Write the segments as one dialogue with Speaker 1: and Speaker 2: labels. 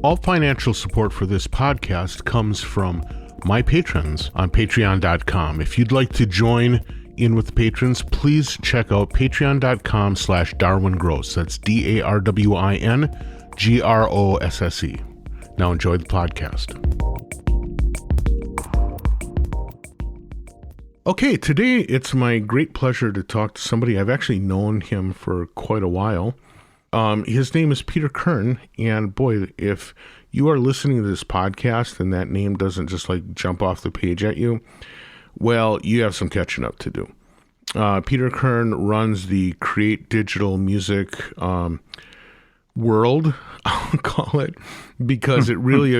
Speaker 1: All financial support for this podcast comes from my patrons on patreon.com. If you'd like to join in with the patrons, please check out patreon.com/DarwinGrosse. That's DarwinGrosse. Now enjoy the podcast. Okay, today it's my great pleasure to talk to somebody. I've actually known him for quite a while. His name is Peter Kirn, and boy, if you are listening to this podcast and that name doesn't just like jump off the page at you, well, you have some catching up to do. Peter Kirn runs the Create Digital Music world, I'll call it, because it really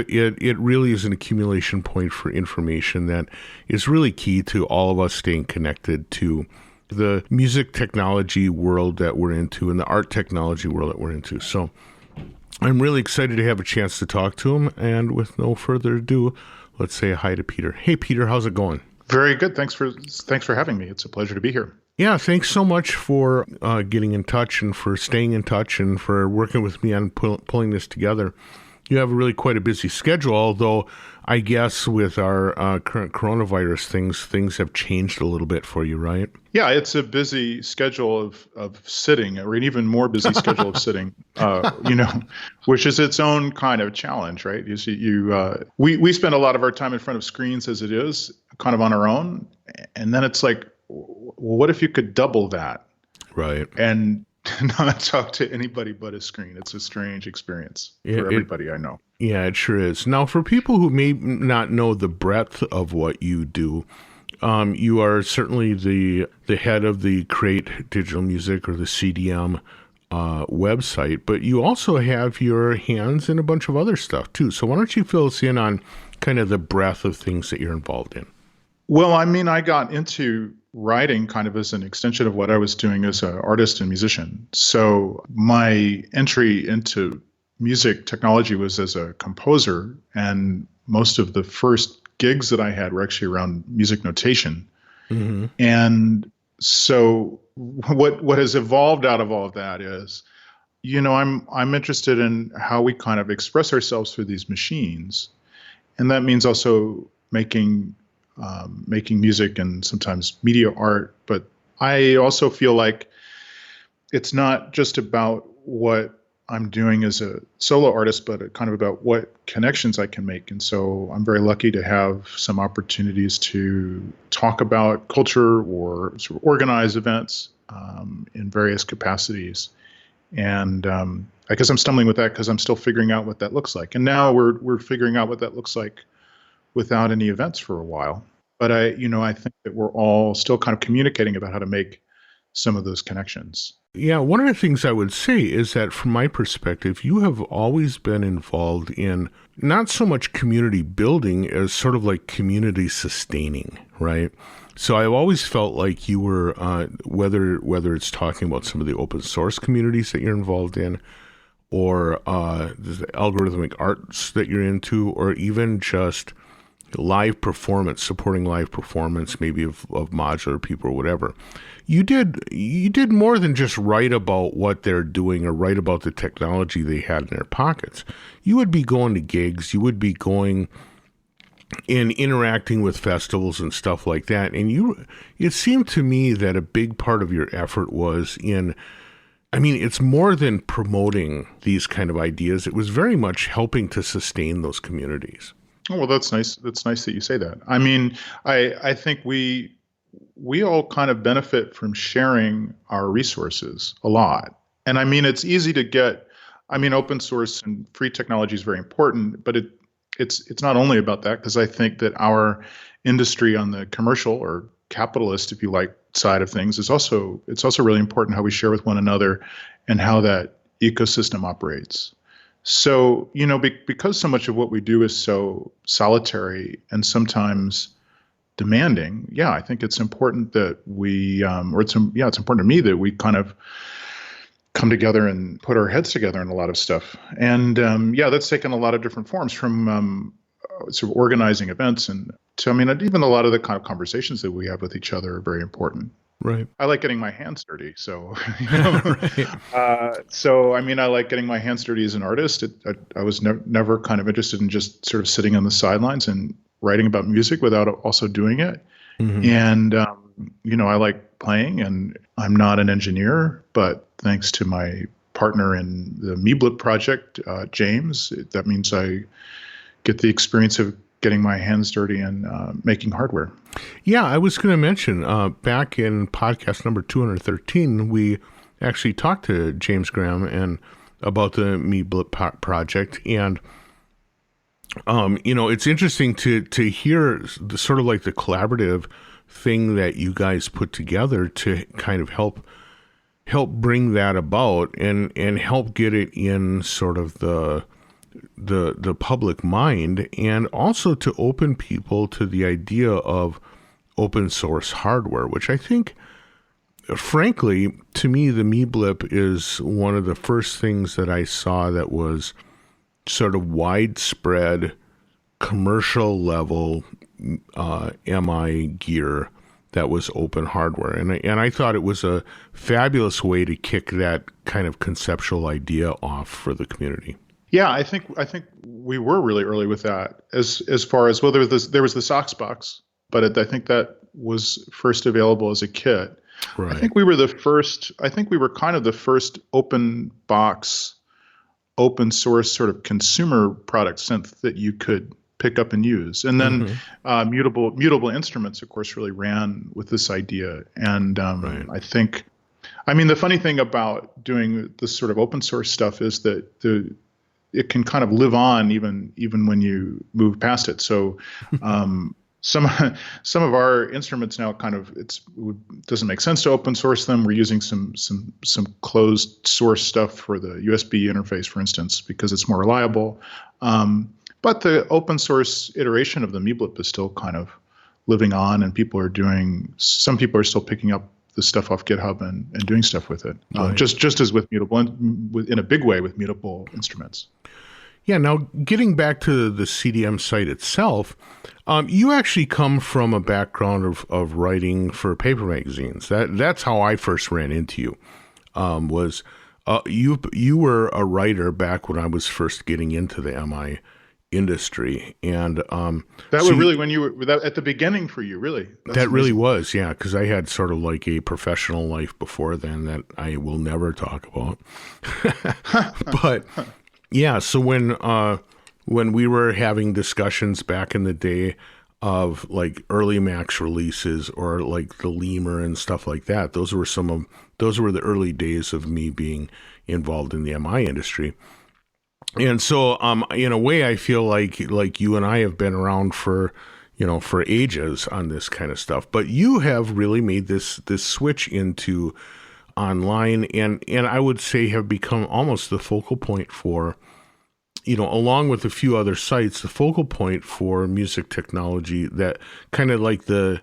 Speaker 1: is an accumulation point for information that is really key to all of us staying connected to the music technology world that we're into and the art technology world that we're into. So I'm really excited to have a chance to talk to him. And with no further ado, let's say hi to Peter. Hey, Peter, how's it going?
Speaker 2: Very good. Thanks for having me. It's a pleasure to be here.
Speaker 1: Yeah, thanks so much for getting in touch and for staying in touch and for working with me on pulling this together. You have really quite a busy schedule, although I guess with our current coronavirus things have changed a little bit for you, right?
Speaker 2: Yeah, it's a busy schedule of sitting, or an even more busy schedule of sitting, which is its own kind of challenge, right? You see, we spend a lot of our time in front of screens as it is, kind of on our own, and then it's like, well, what if you could double that?
Speaker 1: Right.
Speaker 2: And not talk to anybody but a screen. It's a strange experience for everybody I know.
Speaker 1: Yeah, it sure is. Now, for people who may not know the breadth of what you do, you are certainly the head of the Create Digital Music, or the CDM website, but you also have your hands in a bunch of other stuff too. So why don't you fill us in on kind of the breadth of things that you're involved in?
Speaker 2: Well, I mean, I got into writing kind of as an extension of what I was doing as an artist and musician. So my entry into music technology was as a composer, and most of the first gigs that I had were actually around music notation. Mm-hmm. And so what has evolved out of all of that is, I'm interested in how we kind of express ourselves through these machines. And that means also making music and sometimes media art. But I also feel like it's not just about what I'm doing as a solo artist, but kind of about what connections I can make. And so I'm very lucky to have some opportunities to talk about culture or sort of organize events in various capacities. And I guess I'm stumbling with that because I'm still figuring out what that looks like. And now we're figuring out what that looks like without any events for a while. But I think that we're all still kind of communicating about how to make some of those connections.
Speaker 1: Yeah, one of the things I would say is that from my perspective, you have always been involved in not so much community building as sort of like community sustaining, right? So I've always felt like you were, whether it's talking about some of the open source communities that you're involved in, or the algorithmic arts that you're into, or even just live performance, supporting live performance, maybe of modular people or whatever. You did more than just write about what they're doing or write about the technology they had in their pockets. You would be going to gigs, you would be going and interacting with festivals and stuff like that. And it seemed to me that a big part of your effort was it's more than promoting these kind of ideas. It was very much helping to sustain those communities.
Speaker 2: Oh, well, that's nice. That's nice that you say that. I mean, I think we all kind of benefit from sharing our resources a lot. And I mean, it's easy to get, open source and free technology is very important, but it's not only about that, because I think that our industry on the commercial or capitalist, if you like, side of things it's also really important how we share with one another and how that ecosystem operates. So, because so much of what we do is so solitary and sometimes demanding, I think it's important that we, it's important to me that we kind of come together and put our heads together in a lot of stuff. And that's taken a lot of different forms, from sort of organizing events and to, even a lot of the kind of conversations that we have with each other are very important.
Speaker 1: Right.
Speaker 2: I like getting my hands dirty. So, you know,
Speaker 1: Right.
Speaker 2: I mean, I like getting my hands dirty as an artist. I was never kind of interested in just sort of sitting on the sidelines and writing about music without also doing it.
Speaker 1: Hmm.
Speaker 2: And, you know, I like playing, and I'm not an engineer, but thanks to my partner in the MeeBlip project, James, that means I get the experience of getting my hands dirty and making hardware.
Speaker 1: Yeah, I was going to mention back in podcast number 213, we actually talked to James Grahame and about the MeeBlip project, and you know, it's interesting to hear the sort of like the collaborative thing that you guys put together to kind of help bring that about and help get it in sort of the public mind, and also to open people to the idea of open source hardware, which I think, frankly, to me, the MeeBlip is one of the first things that I saw that was sort of widespread commercial level MI gear that was open hardware. And I thought it was a fabulous way to kick that kind of conceptual idea off for the community.
Speaker 2: Yeah, I think we were really early with that. As far as, well, there was the Sox box, but I think that was first available as a kit.
Speaker 1: Right.
Speaker 2: I think we were the first. I think we were kind of the first open box, open source sort of consumer product synth that you could pick up and use. And then mutable instruments, of course, really ran with this idea. And
Speaker 1: Right.
Speaker 2: I mean, the funny thing about doing this sort of open source stuff is that it can kind of live on even when you move past it. So some of our instruments now kind of doesn't make sense to open source them. We're using some closed source stuff for the USB interface, for instance, because it's more reliable. But the open source iteration of the MeeBlip is still kind of living on, and some people are still picking up the stuff off GitHub and doing stuff with it.
Speaker 1: Right.
Speaker 2: Just as with mutable, in a big way with mutable instruments.
Speaker 1: Yeah, now getting back to the CDM site itself, you actually come from a background of writing for paper magazines. That's how I first ran into you. You were a writer back when I was first getting into the MI industry, and
Speaker 2: that was really when you were at the beginning for you, really.
Speaker 1: That really was, yeah, because I had sort of like a professional life before then that I will never talk about. But yeah, so when we were having discussions back in the day of like early Max releases or like the Lemur and stuff like that, those were the early days of me being involved in the MI industry. And so, in a way, I feel like you and I have been around for ages on this kind of stuff. But you have really made this switch into online, and I would say have become almost the focal point for, along with a few other sites, the focal point for music technology, that kind of like the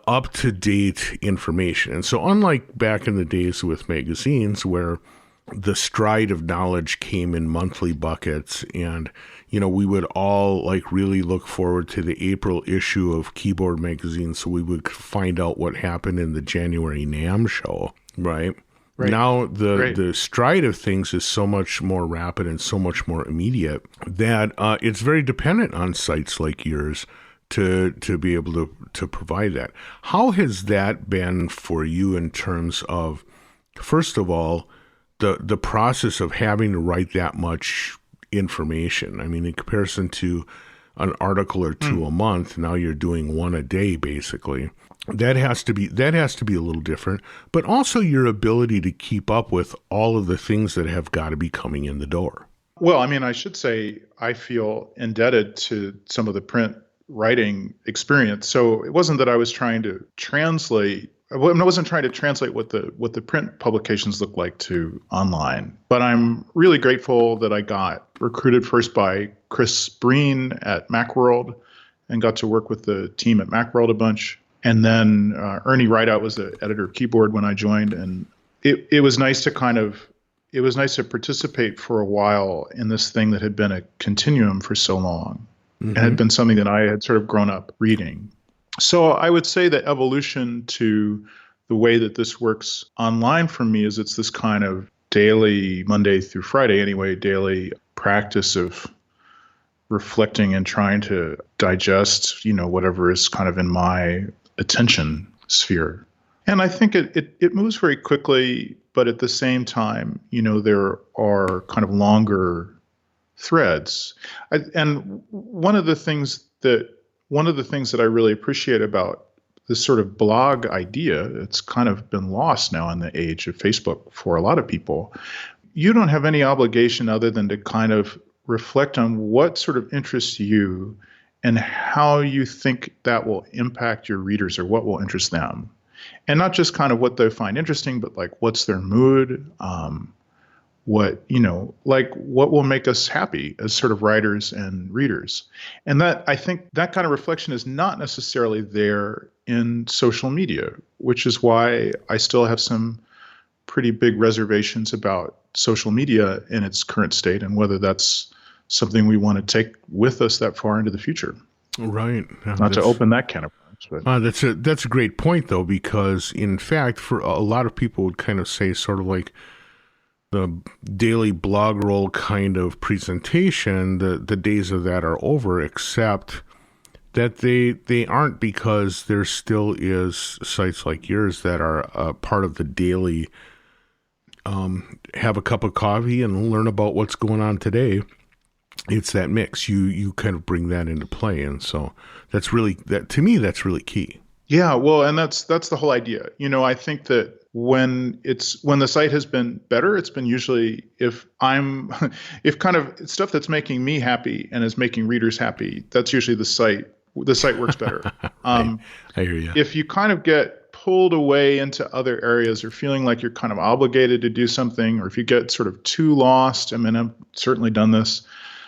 Speaker 1: up-to-date information. And so unlike back in the days with magazines where the stride of knowledge came in monthly buckets, and we would all like really look forward to the April issue of Keyboard magazine so we would find out what happened in the January NAMM show, right? Now the stride of things is so much more rapid and so much more immediate that it's very dependent on sites like yours to be able to provide that. How has that been for you in terms of, first of all, the process of having to write that much information? I mean, in comparison to an article or two a month, now you're doing one a day, basically. That has to be a little different, but also your ability to keep up with all of the things that have got to be coming in the door.
Speaker 2: Well, I mean, I should say I feel indebted to some of the print writing experience. So it wasn't that I was trying to translate. I wasn't trying to translate what the print publications look like to online, but I'm really grateful that I got recruited first by Chris Breen at Macworld and got to work with the team at Macworld a bunch. And then Ernie Rideout was the editor of Keyboard when I joined, and it was nice to participate for a while in this thing that had been a continuum for so long, and had been something that I had sort of grown up reading. So I would say the evolution to the way that this works online for me is it's this kind of daily, Monday through Friday anyway, daily practice of reflecting and trying to digest, whatever is kind of in my attention sphere. And I think it moves very quickly, but at the same time, there are kind of longer threads. And one of the things that I really appreciate about this sort of blog idea, it's kind of been lost now in the age of Facebook for a lot of people. You don't have any obligation other than to kind of reflect on what sort of interests you and how you think that will impact your readers or what will interest them. And not just kind of what they find interesting, but like what's their mood, what will make us happy as sort of writers and readers. And that, I think that kind of reflection is not necessarily there in social media, which is why I still have some pretty big reservations about social media in its current state and whether that's something we want to take with us that far into the future.
Speaker 1: Right.
Speaker 2: Not to open that can of worms. But.
Speaker 1: That's a great point, though, because in fact, for a lot of people would kind of say sort of like the daily blog roll kind of presentation, the days of that are over, except that they aren't, because there still is sites like yours that are a part of the daily have a cup of coffee and learn about what's going on today. It's that mix. You kind of bring that into play. And so that's really, to me, that's really key.
Speaker 2: Yeah, well, and that's the whole idea. I think that when the site has been better, it's been usually if kind of stuff that's making me happy and is making readers happy, that's usually the site works better.
Speaker 1: Right. I hear you.
Speaker 2: If you kind of get pulled away into other areas or feeling like you're kind of obligated to do something, or if you get sort of too lost, I mean, I've certainly done this.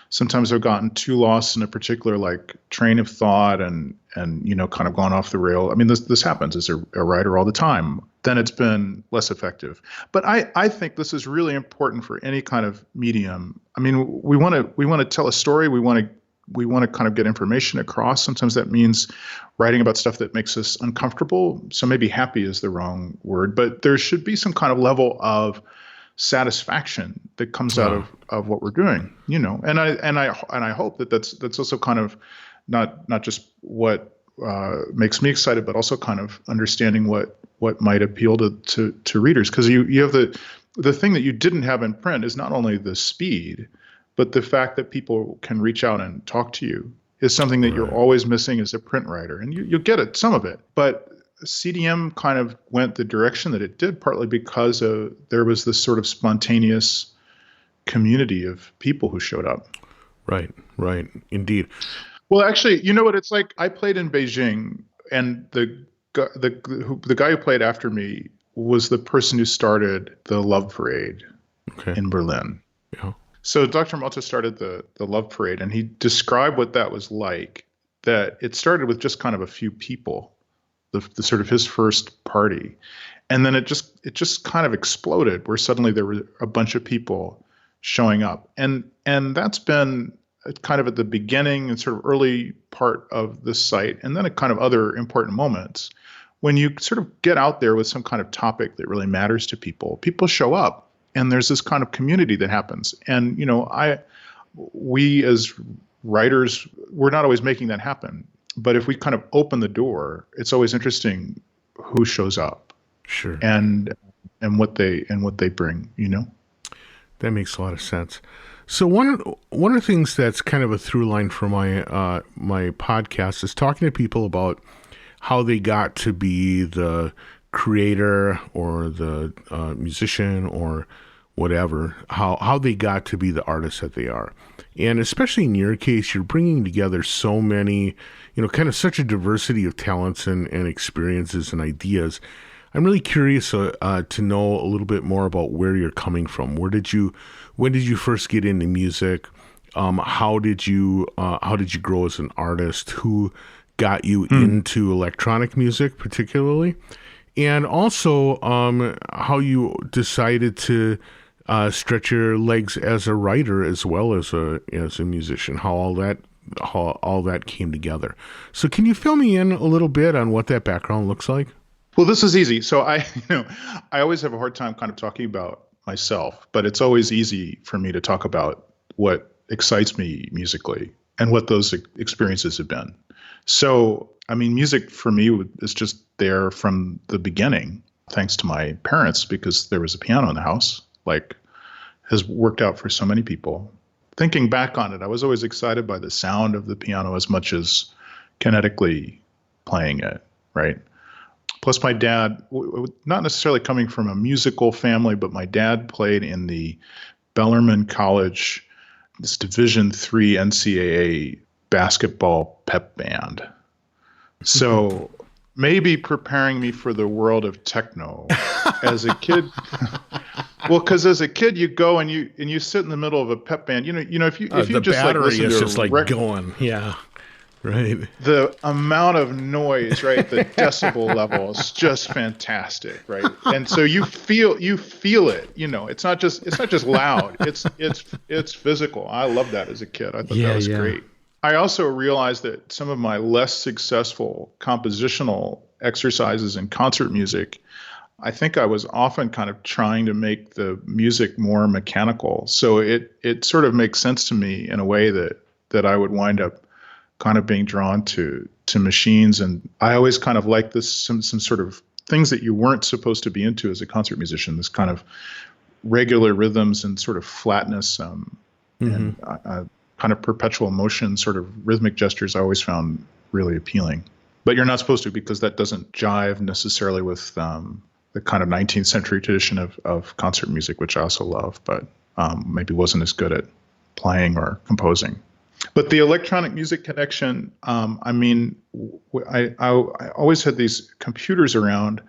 Speaker 2: Sometimes I've gotten too lost in a particular like train of thought and kind of gone off the rail. I mean, this happens as a writer all the time. Then it's been less effective. But I think this is really important for any kind of medium. I mean, we want to tell a story. We want to kind of get information across. Sometimes that means writing about stuff that makes us uncomfortable. So maybe happy is the wrong word, but there should be some kind of level of satisfaction that comes out of what we're doing, and I hope that's also kind of not just what makes me excited, but also kind of understanding what might appeal to readers. Because you have the thing that you didn't have in print is not only the speed, but the fact that people can reach out and talk to you is something that you're always missing as a print writer. And you'll get it, some of it, but CDM kind of went the direction that it did, partly because there was this sort of spontaneous community of people who showed up.
Speaker 1: Right, indeed.
Speaker 2: Well, actually, you know what it's like? I played in Beijing, and the guy who played after me was the person who started the Love Parade in Berlin.
Speaker 1: Yeah.
Speaker 2: So Dr. Malta started the Love Parade, and he described what that was like, that it started with just kind of a few people. The sort of his first party, and then it just kind of exploded, where suddenly there were a bunch of people showing up, and that's been kind of at the beginning and sort of early part of the site, and then at kind of other important moments when you sort of get out there with some kind of topic that really matters to people show up, and there's this kind of community that happens. And we as writers, we're not always making that happen. But if we kind of open the door, it's always interesting who shows up,
Speaker 1: sure,
Speaker 2: and what they bring.
Speaker 1: That makes a lot of sense. So one of the things that's kind of a through line for my my podcast is talking to people about how they got to be the creator or the musician or whatever, how they got to be the artists that they are. And especially in your case, you're bringing together so many, kind of such a diversity of talents and experiences and ideas. I'm really curious to know a little bit more about where you're coming from. When did you first get into music? How did you grow as an artist? Who got you into electronic music particularly? And also how you decided to stretch your legs as a writer as well as a musician, how all that came together. So can you fill me in a little bit on what that background looks like?
Speaker 2: Well, this is easy. So I always have a hard time kind of talking about myself, but it's always easy for me to talk about what excites me musically and what those experiences have been. So, I mean, music for me is just there from the beginning, thanks to my parents, because there was a piano in the house, like has worked out for so many people. Thinking back on it, I was always excited by the sound of the piano as much as kinetically playing it, right? Plus, my dad, not necessarily coming from a musical family, but my dad played in the Bellarmine College, this Division III NCAA basketball pep band. So maybe preparing me for the world of techno as a kid. Well, because as a kid, you go and you sit in the middle of a pep band. If you
Speaker 1: the
Speaker 2: just
Speaker 1: battery
Speaker 2: like listen
Speaker 1: is
Speaker 2: to
Speaker 1: just like going, yeah, right.
Speaker 2: The amount of noise, right? The decibel level is just fantastic, right? And so you feel it. It's not just loud. It's physical. I love that as a kid. I thought that was great. I also realized that some of my less successful compositional exercises in concert music, I think I was often kind of trying to make the music more mechanical. So it sort of makes sense to me in a way that I would wind up kind of being drawn to machines. And I always kind of like this, some sort of things that you weren't supposed to be into as a concert musician, this kind of regular rhythms and sort of flatness and kind of perpetual motion, sort of rhythmic gestures I always found really appealing. But you're not supposed to, because that doesn't jive necessarily with the kind of 19th century tradition of concert music, which I also love, but maybe wasn't as good at playing or composing. But the electronic music connection, I always had these computers around.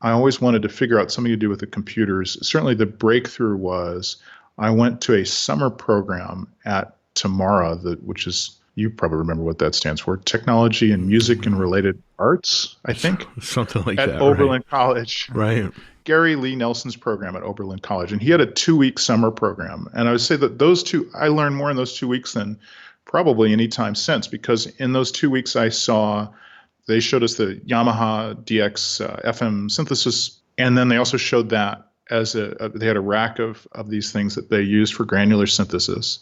Speaker 2: I always wanted to figure out something to do with the computers. Certainly the breakthrough was I went to a summer program at Tamara, which is, you probably remember what that stands for, Technology and Music and Related Arts, I think.
Speaker 1: Something like
Speaker 2: at
Speaker 1: that. At
Speaker 2: Oberlin College.
Speaker 1: Right.
Speaker 2: Gary Lee Nelson's program at Oberlin College. And he had a 2-week summer program. And I would say that I learned more in those 2 weeks than probably any time since, because in those 2 weeks they showed us the Yamaha DX FM synthesis. And then they also showed that they had a rack of these things that they used for granular synthesis.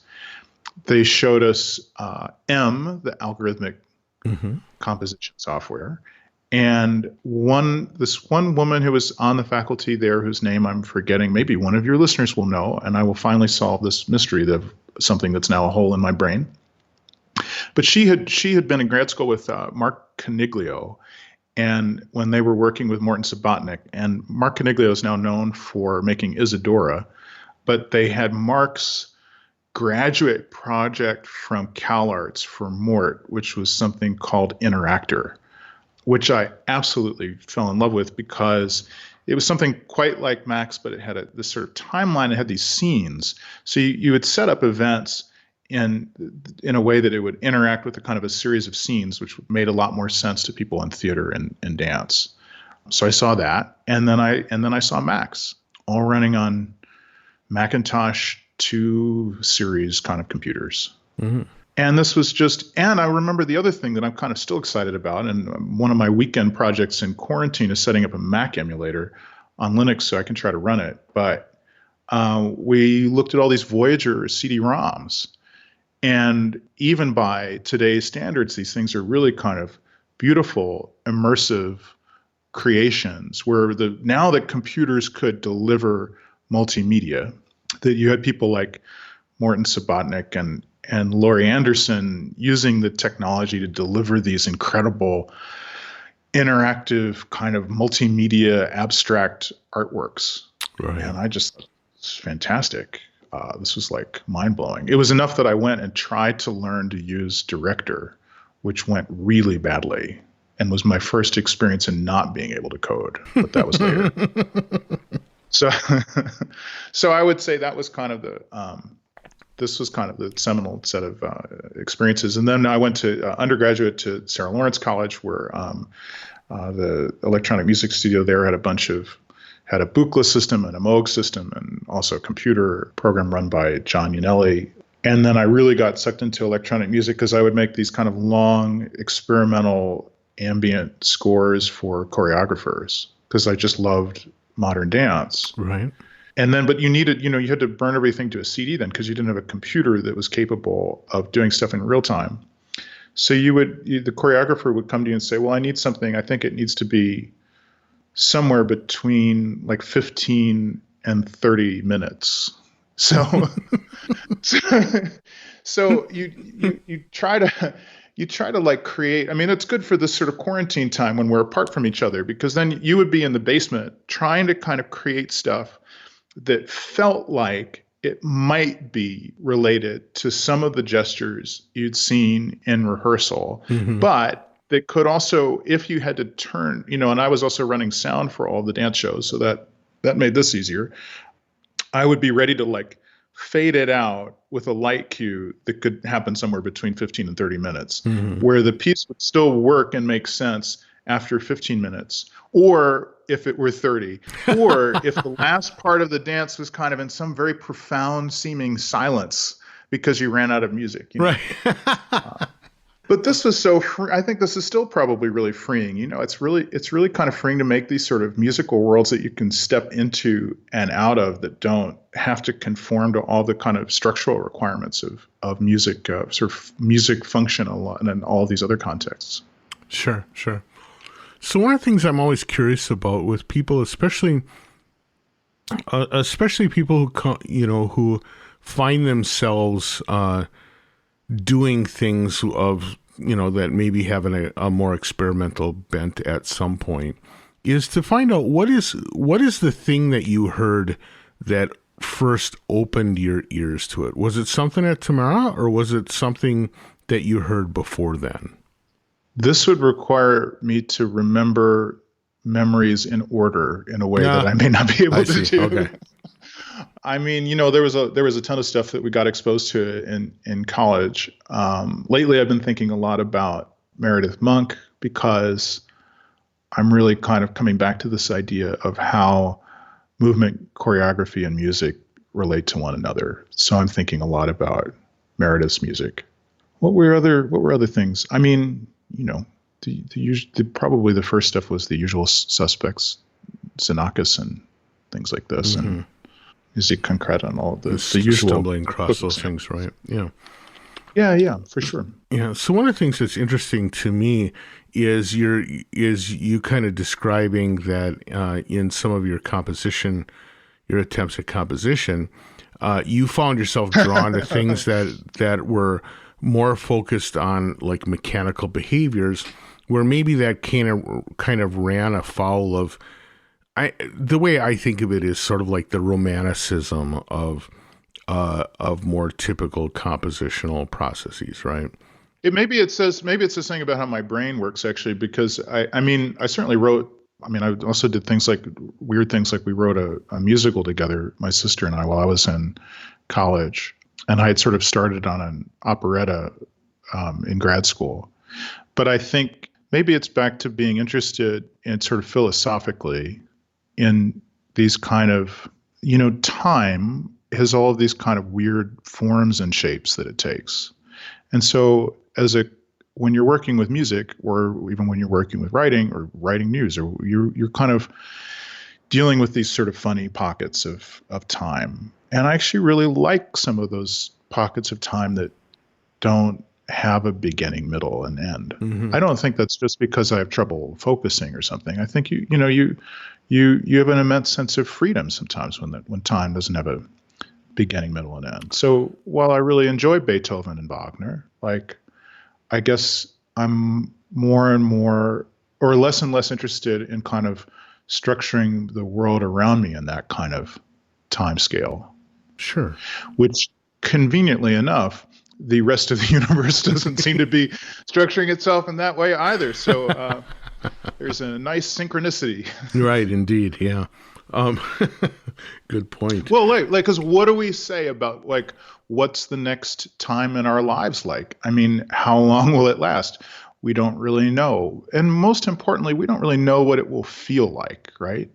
Speaker 2: They showed us the algorithmic composition software. And this one woman who was on the faculty there, whose name I'm forgetting, maybe one of your listeners will know, and I will finally solve this mystery of something that's now a hole in my brain. But she had been in grad school with Mark Coniglio, and when they were working with Morton Subotnick, and Mark Coniglio is now known for making Isadora, but they had Mark's graduate project from CalArts for Mort, which was something called Interactor, which I absolutely fell in love with because it was something quite like Max, but it had this sort of timeline. It had these scenes. So you would set up events in a way that it would interact with a kind of a series of scenes, which made a lot more sense to people in theater and dance. So I saw that. And then I saw Max, all running on Macintosh 2 series kind of computers. Mm-hmm. And this was and I remember the other thing that I'm kind of still excited about, and one of my weekend projects in quarantine is setting up a Mac emulator on Linux so I can try to run it. But we looked at all these Voyager CD-ROMs, and even by today's standards, these things are really kind of beautiful, immersive creations where now that computers could deliver multimedia, that you had people like Morton Subotnick and Laurie Anderson using the technology to deliver these incredible interactive kind of multimedia abstract artworks. Right. And I just thought it's fantastic. This was like mind-blowing. It was enough that I went and tried to learn to use Director, which went really badly and was my first experience in not being able to code, but that was later. So I would say that was kind of this was kind of the seminal set of experiences. And then I went to undergraduate to Sarah Lawrence College, where the electronic music studio there had a Buchla system and a Moog system, and also a computer program run by John Yanelli. And then I really got sucked into electronic music because I would make these kind of long experimental ambient scores for choreographers because I just loved modern dance.
Speaker 1: Right.
Speaker 2: And then, but you had to burn everything to a CD then because you didn't have a computer that was capable of doing stuff in real time. So the choreographer would come to you and say, well, I need something. I think it needs to be somewhere between like 15 and 30 minutes. So, so you try to like create, I mean, it's good for this sort of quarantine time when we're apart from each other, because then you would be in the basement trying to kind of create stuff that felt like it might be related to some of the gestures you'd seen in rehearsal, but that could also, if you had to turn, and I was also running sound for all the dance shows, so that made this easier. I would be ready to like fade it out with a light cue that could happen somewhere between 15 and 30 minutes, where the piece would still work and make sense after 15 minutes, or if it were 30, or if the last part of the dance was kind of in some very profound seeming silence because you ran out of music.
Speaker 1: Right.
Speaker 2: But this was so free. I think this is still probably really freeing. It's really kind of freeing to make these sort of musical worlds that you can step into and out of that don't have to conform to all the kind of structural requirements of music, sort of music function a lot, and in all these other contexts.
Speaker 1: Sure. So one of the things I'm always curious about with people, especially people who find themselves doing things of that maybe having a more experimental bent at some point, is to find out what is the thing that you heard that first opened your ears to it. Was it something at Tamara, or was it something that you heard before then?
Speaker 2: This would require me to remember memories in order in a way that I may not be able to do.
Speaker 1: Okay.
Speaker 2: I mean, there was a ton of stuff that we got exposed to in college. Lately, I've been thinking a lot about Meredith Monk because I'm really kind of coming back to this idea of how movement, choreography, and music relate to one another. So I'm thinking a lot about Meredith's music. What were other things? I mean, probably the first stuff was The Usual Suspects, Xenakis, and things like this, and Music Concreta, and all of the usual
Speaker 1: stumbling across those things, right? Yeah.
Speaker 2: Yeah, for sure.
Speaker 1: Yeah. So one of the things that's interesting to me is you kind of describing that in some of your composition, your attempts at composition, you found yourself drawn to things that were more focused on like mechanical behaviors, where maybe that kind of ran afoul of, the way I think of it is sort of like the romanticism of more typical compositional processes, right?
Speaker 2: Maybe it says something about how my brain works, actually, because I certainly wrote. I also did weird things like we wrote a musical together, my sister and I, while I was in college. And I had sort of started on an operetta in grad school. But I think maybe it's back to being interested in sort of philosophically in these kind of, time has all of these kind of weird forms and shapes that it takes. And so when you're working with music, or even when you're working with writing or writing news, or you're kind of dealing with these sort of funny pockets of time. And I actually really like some of those pockets of time that don't have a beginning, middle, and end. I don't think that's just because I have trouble focusing or something. I think you have an immense sense of freedom sometimes when time doesn't have a beginning, middle, and end. So while I really enjoy Beethoven and Wagner, like, I guess I'm more and more, or less and less interested in kind of structuring the world around me in that kind of time scale.
Speaker 1: Sure.
Speaker 2: Which, conveniently enough, the rest of the universe doesn't seem to be structuring itself in that way either. So there's a nice synchronicity.
Speaker 1: Right, indeed, yeah. Good point.
Speaker 2: Well, because what do we say about, like, what's the next time in our lives like? I mean, how long will it last? We don't really know. And most importantly, we don't really know what it will feel like, right?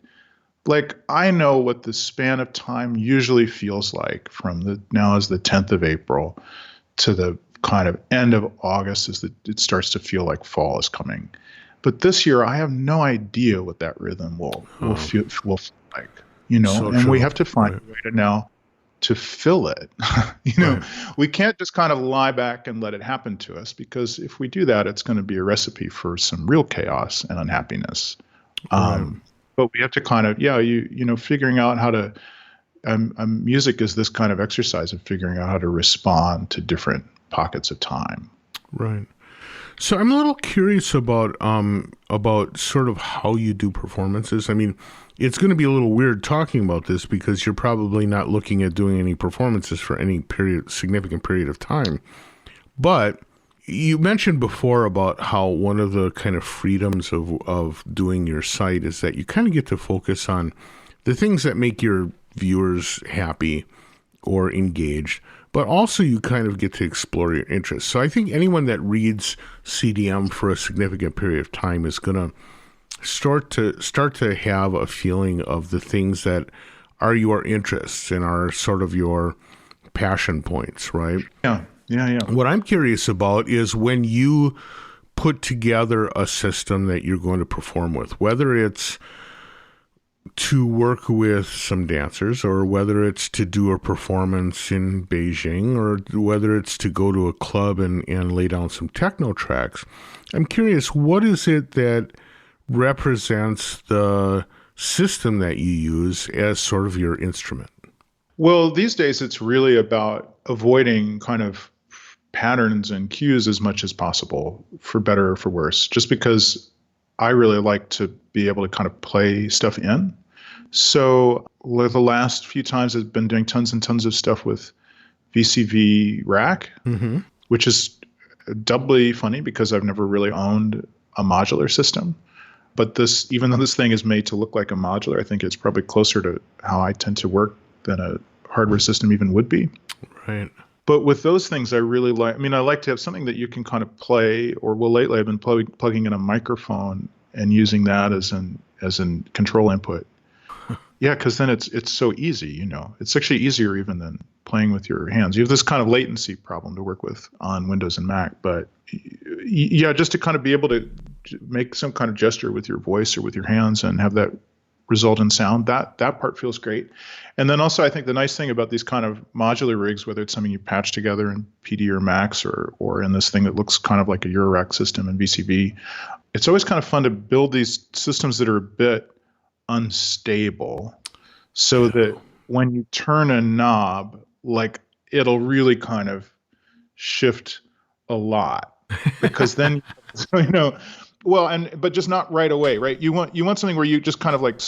Speaker 2: Like, I know what the span of time usually feels like from now is the 10th of April to the kind of end of August, it starts to feel like fall is coming. But this year, I have no idea what that rhythm will feel like,
Speaker 1: So
Speaker 2: and we
Speaker 1: true.
Speaker 2: have to find
Speaker 1: Right.
Speaker 2: a way to now to fill it. you know,
Speaker 1: Right.
Speaker 2: we can't just kind of lie back and let it happen to us, because if we do that, it's going to be a recipe for some real chaos and unhappiness.
Speaker 1: Right.
Speaker 2: But we have to kind of, figuring out how to, music is this kind of exercise of figuring out how to respond to different pockets of time.
Speaker 1: Right. So I'm a little curious about sort of how you do performances. I mean, it's going to be a little weird talking about this because you're probably not looking at doing any performances for any significant period of time. But you mentioned before about how one of the kind of freedoms of doing your site is that you kind of get to focus on the things that make your viewers happy or engaged, but also you kind of get to explore your interests. So I think anyone that reads CDM for a significant period of time is going to start to have a feeling of the things that are your interests and are sort of your passion points, right?
Speaker 2: Yeah.
Speaker 1: What I'm curious about is when you put together a system that you're going to perform with, whether it's to work with some dancers or whether it's to do a performance in Beijing or whether it's to go to a club and lay down some techno tracks. I'm curious, what is it that represents the system that you use as sort of your instrument?
Speaker 2: Well, these days it's really about avoiding kind of patterns and cues as much as possible, for better or for worse, just because I really like to be able to kind of play stuff in. So the last few times I've been doing tons and tons of stuff with VCV rack, which is doubly funny because I've never really owned a modular system. But this, even though this thing is made to look like a modular, I think it's probably closer to how I tend to work than a hardware system even would be.
Speaker 1: Right.
Speaker 2: But with those things, I really like, I like to have something that you can kind of play, or lately I've been plugging in a microphone and using that as an control input. Yeah, because then it's so easy, It's actually easier even than playing with your hands. You have this kind of latency problem to work with on Windows and Mac, but yeah, just to kind of be able to make some kind of gesture with your voice or with your hands and have that result in sound, that part feels great. And then also I think the nice thing about these kind of modular rigs, whether it's something you patch together in PD or Max or in this thing that looks kind of like a Eurorack system in VCV, it's always kind of fun to build these systems that are a bit unstable so that when you turn a knob, like it'll really kind of shift a lot, because then but just not right away, right? You want something where you just kind of like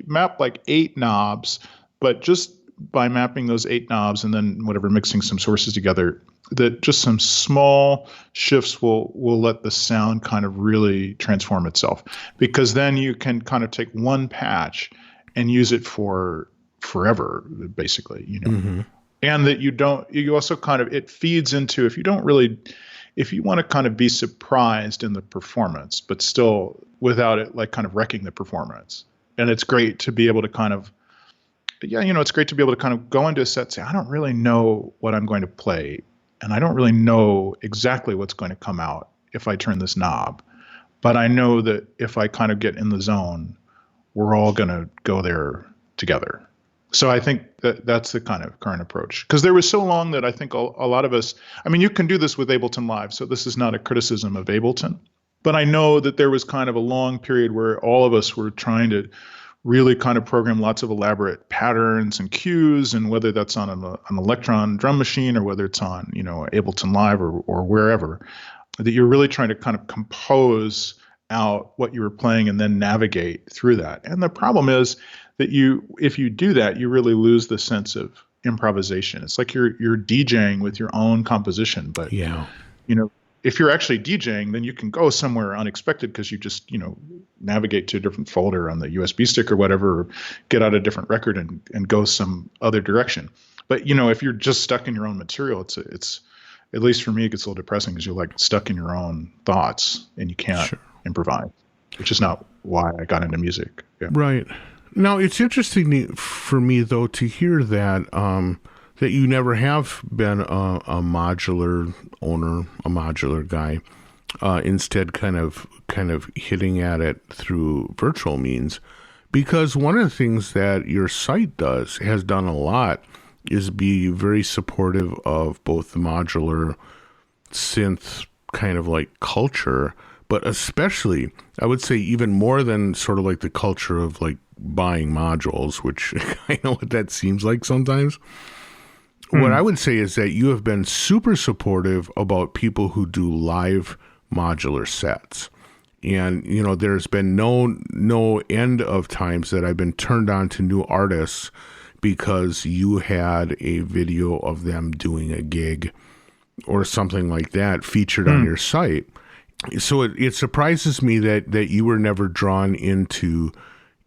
Speaker 2: map like 8 knobs, but just by mapping those 8 knobs and then whatever, mixing some sources together, that just some small shifts will let the sound kind of really transform itself, because then you can kind of take one patch and use it for forever, basically, and that you also kind of, it feeds into, if you want to kind of be surprised in the performance, but still without it like kind of wrecking the performance. And it's great to be able to kind of, it's great to be able to kind of go into a set and say, I don't really know what I'm going to play, and I don't really know exactly what's going to come out if I turn this knob. But I know that if I kind of get in the zone, we're all going to go there together. So I think that's the kind of current approach. Because there was so long that I think a lot of us, you can do this with Ableton Live, so this is not a criticism of Ableton. But I know that there was kind of a long period where all of us were trying to really kind of program lots of elaborate patterns and cues, and whether that's on an Electron drum machine or whether it's on, Ableton Live or wherever, that you're really trying to kind of compose out what you were playing and then navigate through that. And the problem is that if you do that, you really lose the sense of improvisation. It's like you're DJing with your own composition, but if you're actually DJing, then you can go somewhere unexpected because you just, navigate to a different folder on the USB stick or whatever, or get out a different record and go some other direction. But, if you're just stuck in your own material, it's at least for me, it gets a little depressing because you're like stuck in your own thoughts and you can't improvise, which is not why I got into music. Yeah.
Speaker 1: Right. Now, it's interesting for me, though, to hear that that you never have been a modular owner, a modular guy. instead kind of hitting at it through virtual means. Because one of the things that your site has done a lot, is be very supportive of both the modular synth kind of like culture, but especially, I would say even more than sort of like the culture of like buying modules, which I know what that seems like sometimes. What I would say is that you have been super supportive about people who do live modular sets. And, you know, there's been no end of times that I've been turned on to new artists because you had a video of them doing a gig or something like that featured on your site. So it surprises me that you were never drawn into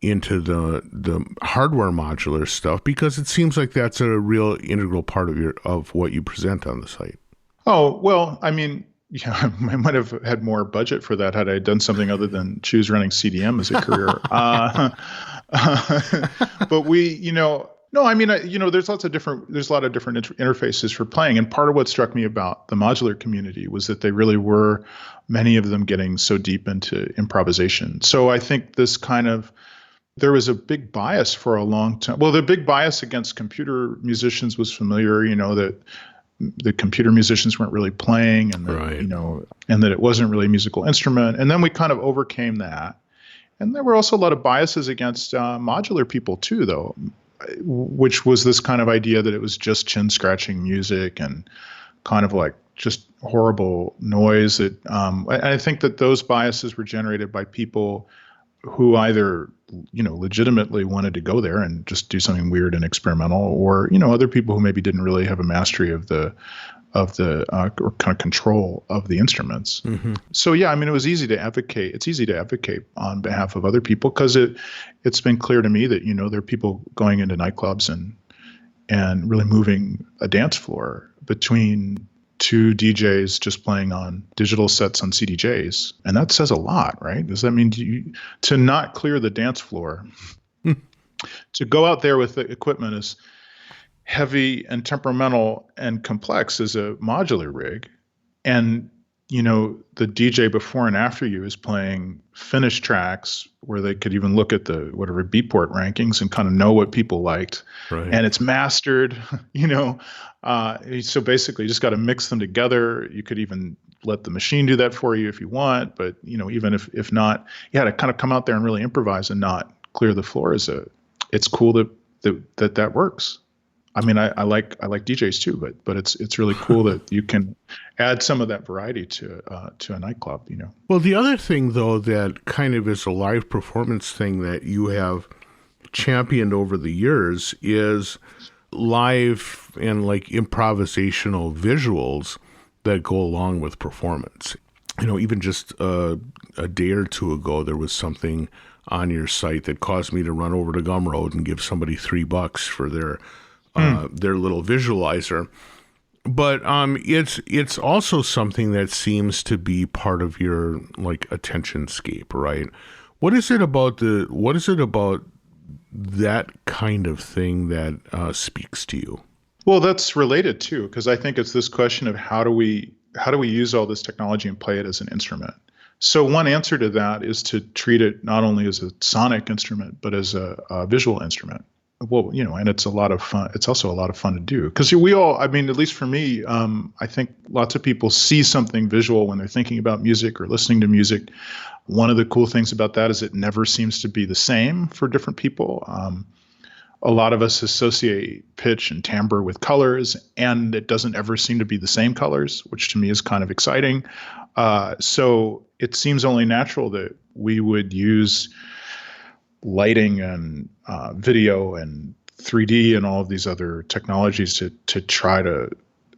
Speaker 1: the hardware modular stuff, because it seems like that's a real integral part of what you present on the site.
Speaker 2: Oh, well, I mean, yeah, I might have had more budget for that had I done something other than choose running CDM as a career. But no, I mean, there's a lot of different interfaces for playing. And part of what struck me about the modular community was that they really were, many of them, getting so deep into improvisation. So I think there was a big bias for a long time. Well, the big bias against computer musicians was familiar, that the computer musicians weren't really playing, and that,
Speaker 1: right.
Speaker 2: And that it wasn't really a musical instrument. And then we kind of overcame that. And there were also a lot of biases against modular people too, though, which was this kind of idea that it was just chin scratching music and kind of like just horrible noise. That I think that those biases were generated by people who either legitimately wanted to go there and just do something weird and experimental, or other people who maybe didn't really have a mastery of the or kind of control of the instruments. Mm-hmm. So yeah, I mean, it's easy to advocate on behalf of other people, because it's been clear to me that there are people going into nightclubs and really moving a dance floor between two DJs just playing on digital sets on CDJs. And that says a lot, right? Does that mean to not clear the dance floor, to go out there with the equipment as heavy and temperamental and complex as a modular rig, and the DJ before and after you is playing finished tracks where they could even look at the whatever Beatport rankings and kind of know what people liked,
Speaker 1: right.
Speaker 2: And it's mastered, so basically you just got to mix them together. You could even let the machine do that for you if you want, but even if not, you had to kind of come out there and really improvise and not clear the floor. It's cool that works. I mean, I like DJs too, but it's really cool that you can add some of that variety to a nightclub,
Speaker 1: Well, the other thing though that kind of is a live performance thing that you have championed over the years is live and like improvisational visuals that go along with performance. Even just a day or two ago, there was something on your site that caused me to run over to Gumroad and give somebody $3 for their little visualizer. But it's also something that seems to be part of your like attentionscape, right? What is it about that kind of thing that speaks to you?
Speaker 2: Well, that's related too, because I think it's this question of how do we use all this technology and play it as an instrument. So one answer to that is to treat it not only as a sonic instrument, but as a visual instrument. Well, and it's a lot of fun. It's also a lot of fun to do, because we all, I mean, at least for me, I think lots of people see something visual when they're thinking about music or listening to music. One of the cool things about that is it never seems to be the same for different people. A lot of us associate pitch and timbre with colors, and it doesn't ever seem to be the same colors, which to me is kind of exciting. So it seems only natural that we would use lighting and video and 3D and all of these other technologies to try to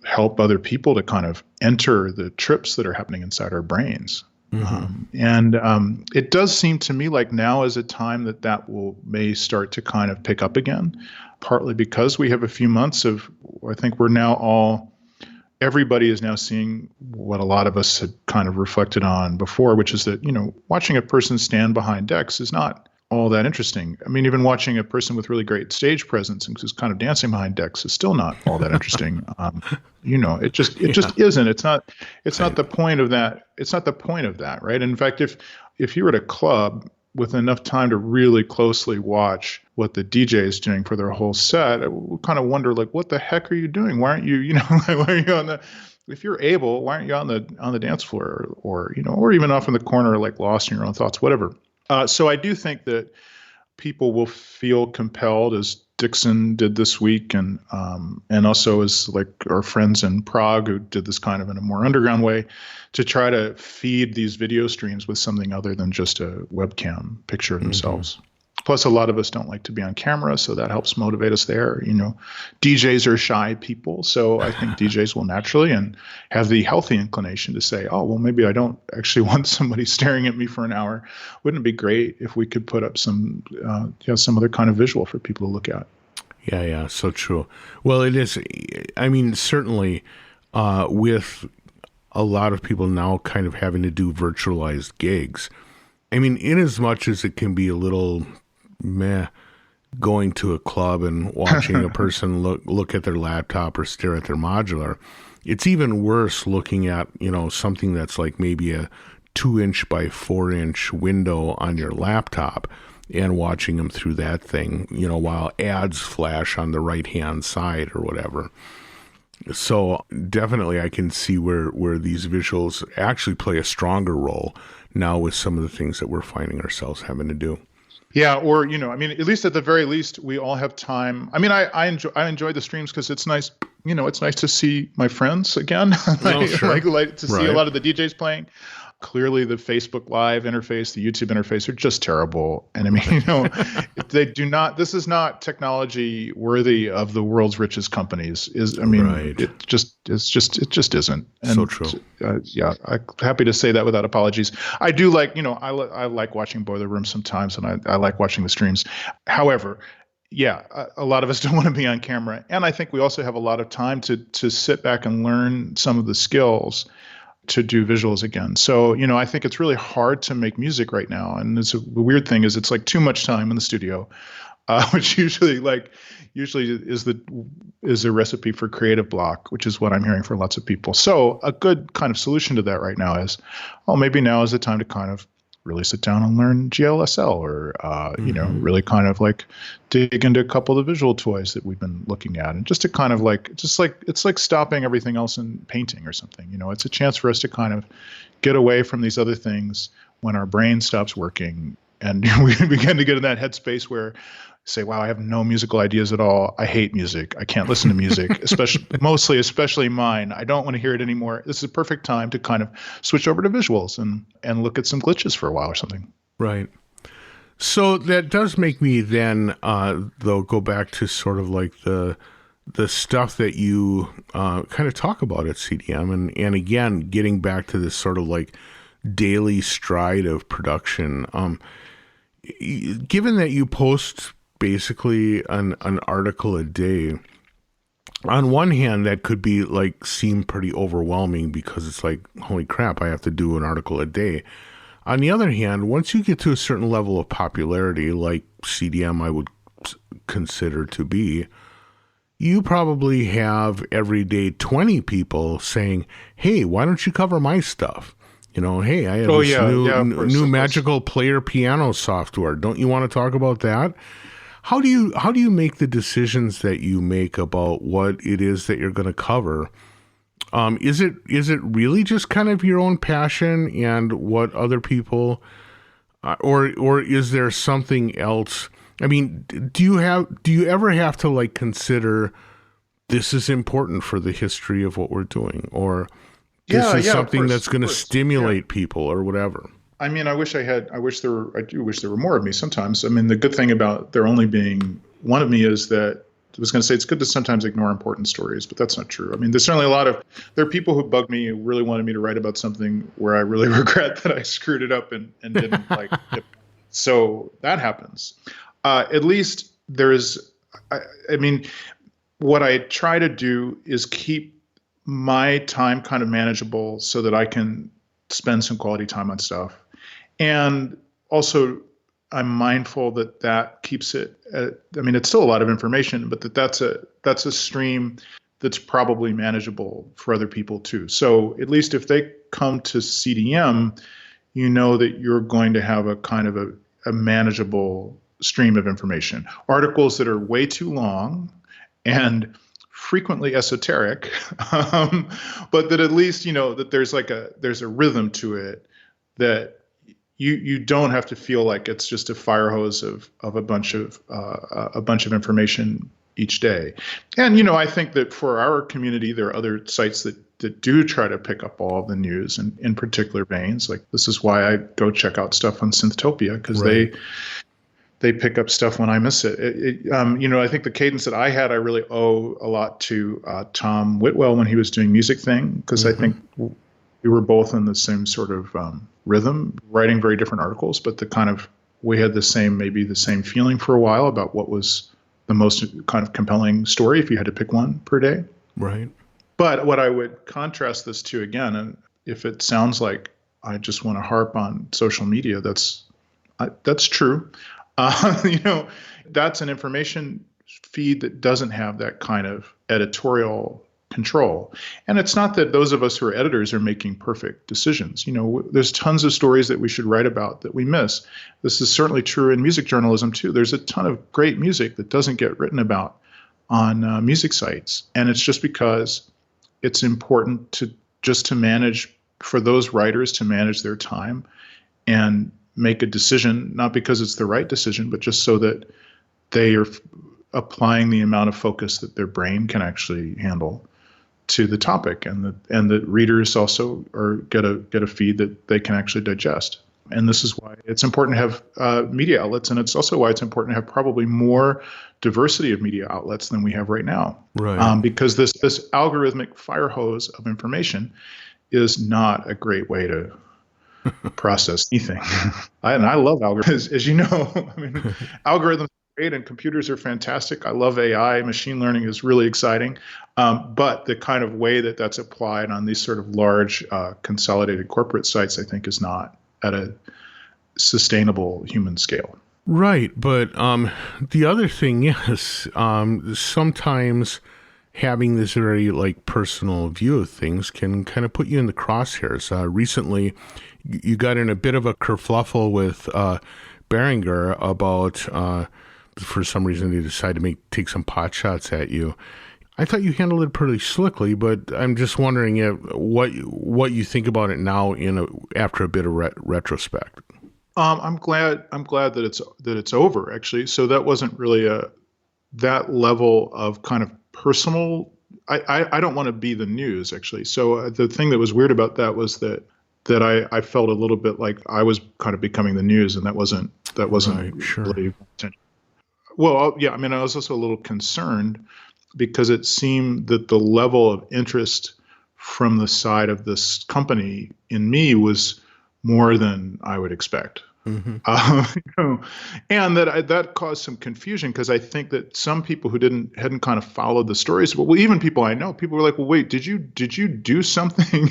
Speaker 2: help other people to kind of enter the trips that are happening inside our brains. Mm-hmm. It does seem to me like now is a time that may start to kind of pick up again, partly because we have a few months of, I think everybody is now seeing what a lot of us had kind of reflected on before, which is that, watching a person stand behind decks is not all that interesting. I mean, even watching a person with really great stage presence and who's kind of dancing behind decks is still not all that interesting. It just isn't. It's not the point of that. It's not the point of that, right? In fact, if you were at a club with enough time to really closely watch what the DJ is doing for their whole set, I would kind of wonder, like, what the heck are you doing? Why aren't you, why are you if you're able, why aren't you on the dance floor or even off in the corner, like lost in your own thoughts, whatever. So I do think that people will feel compelled, as Dixon did this week, and also as like our friends in Prague who did this kind of in a more underground way, to try to feed these video streams with something other than just a webcam picture of themselves. Mm-hmm. Plus, a lot of us don't like to be on camera, so that helps motivate us there. DJs are shy people, so I think DJs will naturally and have the healthy inclination to say, oh, well, maybe I don't actually want somebody staring at me for an hour. Wouldn't it be great if we could put up some other kind of visual for people to look at?
Speaker 1: Yeah, so true. Well, it is. I mean, certainly with a lot of people now kind of having to do virtualized gigs, I mean, in as much as it can be a little meh going to a club and watching a person look at their laptop or stare at their modular, it's even worse looking at something that's like maybe a 2-inch by 4-inch window on your laptop and watching them through that thing, while ads flash on the right hand side or whatever. So definitely I can see where these visuals actually play a stronger role now with some of the things that we're finding ourselves having to do.
Speaker 2: Yeah, or I mean, at least at the very least, we all have time. I mean, I enjoy the streams because it's nice. It's nice to see my friends again.
Speaker 1: Sure.
Speaker 2: like to see a lot of the DJs playing. Clearly, the Facebook Live interface, the YouTube interface are just terrible. And I mean, they do not. This is not technology worthy of the world's richest companies.
Speaker 1: Right.
Speaker 2: It just isn't. And,
Speaker 1: so true.
Speaker 2: I'm happy to say that without apologies. I do like, I like watching Boiler Room sometimes, and I like watching the streams. However, a lot of us don't want to be on camera, and I think we also have a lot of time to sit back and learn some of the skills to do visuals again. So, I think it's really hard to make music right now. And the weird thing is it's like too much time in the studio, which usually is a recipe for creative block, which is what I'm hearing from lots of people. So a good kind of solution to that right now is, maybe now is the time to kind of really sit down and learn GLSL or, really kind of like dig into a couple of the visual toys that we've been looking at. And just to kind of it's like stopping everything else and painting or something. It's a chance for us to kind of get away from these other things when our brain stops working. And we begin to get in that headspace where say, wow, I have no musical ideas at all. I hate music. I can't listen to music, especially mine. I don't want to hear it anymore. This is a perfect time to kind of switch over to visuals and look at some glitches for a while or something.
Speaker 1: Right. So that does make me then, though, go back to sort of like the stuff that you kind of talk about at CDM. And again, getting back to this sort of like daily stride of production. Given that you post basically an article a day, on one hand, that could be like seem pretty overwhelming because it's like, holy crap, I have to do an article a day. On the other hand, once you get to a certain level of popularity, like CDM I would consider to be, you probably have every day 20 people saying, hey, why don't you cover my stuff? Hey, I have new magical player piano software. Don't you want to talk about that? How do you make the decisions that you make about what it is that you're going to cover? Is it really just kind of your own passion and what other people, or is there something else? I mean, do you ever have to like consider this is important for the history of what we're doing, or this is something that's going to stimulate people or whatever?
Speaker 2: I mean, I do wish there were more of me sometimes. I mean, the good thing about there only being one of me is that I was going to say it's good to sometimes ignore important stories, but that's not true. I mean, there's certainly there are people who bug me who really wanted me to write about something where I really regret that I screwed it up and didn't like it. So that happens. At least I mean, what I try to do is keep my time kind of manageable so that I can spend some quality time on stuff. And also I'm mindful that keeps it. I mean, it's still a lot of information, but that's a stream that's probably manageable for other people too. So at least if they come to CDM, you know that you're going to have a kind of a manageable stream of information. Articles that are way too long and frequently esoteric, but that at least that there's a rhythm to it, that you don't have to feel like it's just a fire hose of a bunch of information each day. And I think that for our community, there are other sites that do try to pick up all of the news in particular veins. Like, this is why I go check out stuff on Synthtopia, because they pick up stuff when I miss it. I think the cadence that I had, I really owe a lot to Tom Whitwell when he was doing Music Thing, because I think we were both in the same sort of rhythm, writing very different articles, but we had maybe the same feeling for a while about what was the most kind of compelling story if you had to pick one per day.
Speaker 1: Right.
Speaker 2: But what I would contrast this to, again, and if it sounds like I just want to harp on social media, that's true. That's an information feed that doesn't have that kind of editorial control. And it's not that those of us who are editors are making perfect decisions. There's tons of stories that we should write about that we miss. This is certainly true in music journalism too. There's a ton of great music that doesn't get written about on music sites. And it's just because it's important to manage, for those writers to manage their time and make a decision, not because it's the right decision, but just so that they are applying the amount of focus that their brain can actually handle to the topic, and that readers also get a feed that they can actually digest. And this is why it's important to have media outlets, and it's also why it's important to have probably more diversity of media outlets than we have right now.
Speaker 1: Right.
Speaker 2: Because this algorithmic fire hose of information is not a great way to process anything. I love algorithms, as you know. I mean, algorithms are great and computers are fantastic. I love AI. Machine learning is really exciting. But the kind of way that that's applied on these sort of large consolidated corporate sites, I think, is not at a sustainable human scale.
Speaker 1: Right. But the other thing is sometimes having this very personal view of things can kind of put you in the crosshairs. Recently, you got in a bit of a kerfluffle with Behringer about, for some reason, they decided to take some pot shots at you. I thought you handled it pretty slickly, but I'm just wondering what you think about it now after a bit of retrospect.
Speaker 2: I'm glad that it's over, actually. So that wasn't really that level of kind of personal. I don't want to be the news, actually. So the thing that was weird about that was that I felt a little bit like I was kind of becoming the news, and that wasn't
Speaker 1: right, sure.
Speaker 2: Really intentional. Well, yeah, I mean, I was also a little concerned because it seemed that the level of interest from the side of this company in me was more than I would expect.
Speaker 1: Mm-hmm.
Speaker 2: And that caused some confusion, because I think that some people who hadn't kind of followed the stories, well, even people I know, people were like, "Well, wait, did you do something?"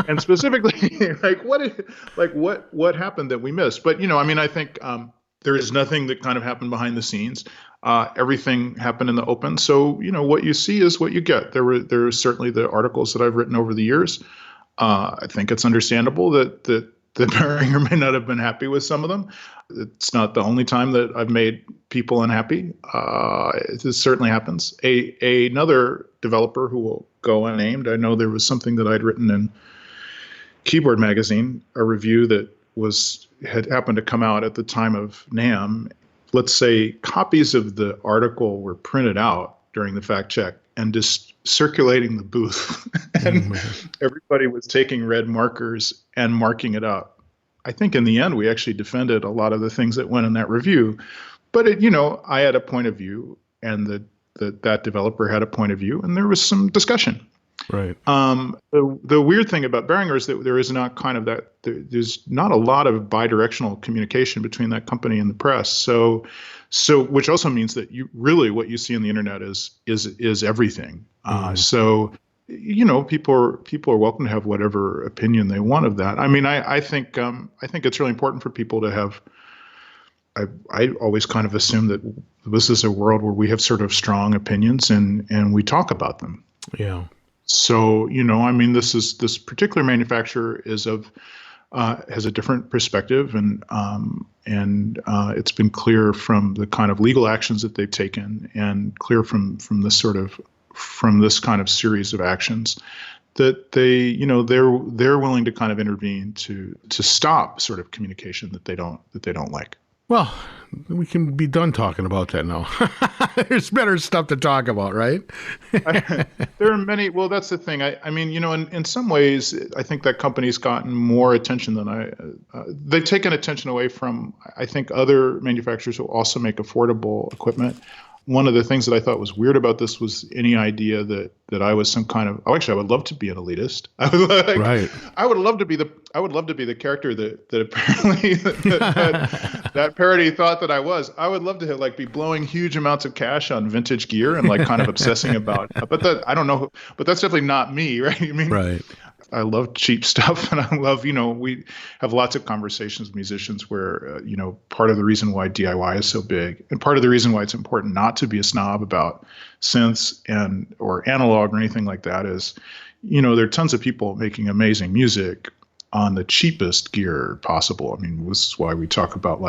Speaker 2: And specifically, what happened that we missed? But I mean, I think there is nothing that kind of happened behind the scenes. Everything happened in the open. So what you see is what you get. There are certainly the articles that I've written over the years. I think it's understandable that Behringer may not have been happy with some of them. It's not the only time that I've made people unhappy. It certainly happens. Another developer who will go unnamed, I know there was something that I'd written in Keyboard Magazine, a review that had happened to come out at the time of NAMM. Let's say copies of the article were printed out during the fact check and just circulating the booth. And everybody was taking red markers and marking it up. I think in the end, we actually defended a lot of the things that went in that review. But I had a point of view, and that developer had a point of view, and there was some discussion.
Speaker 1: Right.
Speaker 2: The weird thing about Behringer is that there is not kind of that. There's not a lot of bidirectional communication between that company and the press. So which also means that what you see on the internet is everything. So people are welcome to have whatever opinion they want of that. I mean, I think it's really important for people to have I always kind of assume that this is a world where we have sort of strong opinions and we talk about them.
Speaker 1: Yeah.
Speaker 2: So, I mean, this particular manufacturer has a different perspective, and it's been clear from the kind of legal actions that they've taken, and clear from this kind of series of actions, that they're willing to kind of intervene to stop sort of communication that they don't like.
Speaker 1: Well, we can be done talking about that now. There's better stuff to talk about, right?
Speaker 2: There are many. Well, that's the thing. I mean, in some ways, I think that company's gotten more attention than they've taken attention away from, I think, other manufacturers who also make affordable equipment. One of the things that I thought was weird about this was any idea that I was some kind of. Oh, actually, I would love to be an elitist.
Speaker 1: Right.
Speaker 2: I would love to be the character that apparently that parody thought that I was. I would love to be blowing huge amounts of cash on vintage gear and kind of obsessing about. But that I don't know. But that's definitely not me, right? I mean,
Speaker 1: right.
Speaker 2: I love cheap stuff, and I love, we have lots of conversations with musicians where, part of the reason why DIY is so big, and part of the reason why it's important not to be a snob about synths or analog or anything like that is, there are tons of people making amazing music on the cheapest gear possible. I mean, this is why we talk about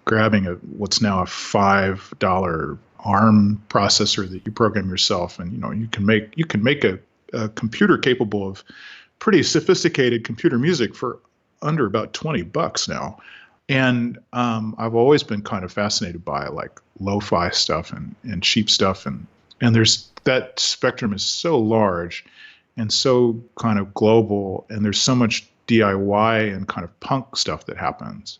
Speaker 2: grabbing what's now a $5 ARM processor that you program yourself, and you can make a computer capable of pretty sophisticated computer music for under about $20 now. And I've always been kind of fascinated by lo-fi stuff and cheap stuff, and there's that spectrum is so large and so kind of global, and there's so much DIY and kind of punk stuff that happens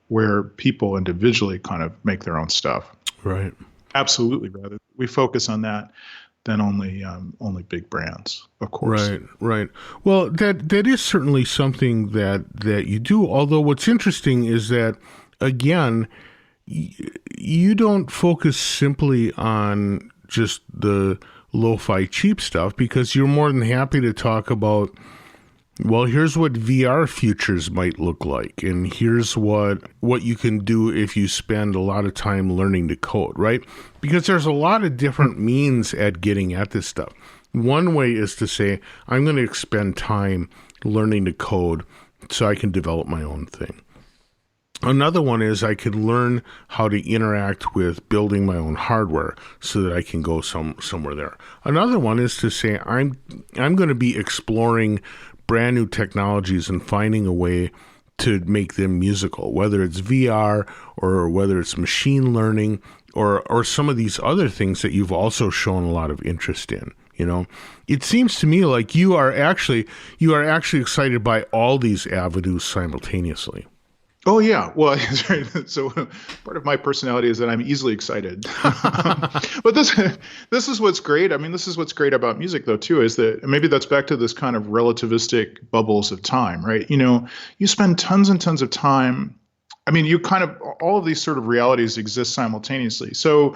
Speaker 2: where people individually kind of make their own stuff.
Speaker 1: Right.
Speaker 2: Absolutely. Rather, we focus on that than only big brands, of course.
Speaker 1: Right. Well, that is certainly something that you do. Although what's interesting is that, again, you don't focus simply on just the lo-fi cheap stuff, because you're more than happy to talk about, well, here's what VR futures might look like, and here's what you can do if you spend a lot of time learning to code, right? Because there's a lot of different means at getting at this stuff. One way is to say, I'm going to spend time learning to code so I can develop my own thing. Another one is I can learn how to interact with building my own hardware so that I can go somewhere there. Another one is to say, I'm going to be exploring brand new technologies and finding a way to make them musical, whether it's VR or whether it's machine learning or some of these other things that you've also shown a lot of interest in. It seems to me like you are actually excited by all these avenues simultaneously.
Speaker 2: Oh, yeah. Well, so part of my personality is that I'm easily excited. But this is what's great. I mean, this is what's great about music, though, too, is that maybe that's back to this kind of relativistic bubbles of time, right? You spend tons and tons of time. I mean, all of these sort of realities exist simultaneously. So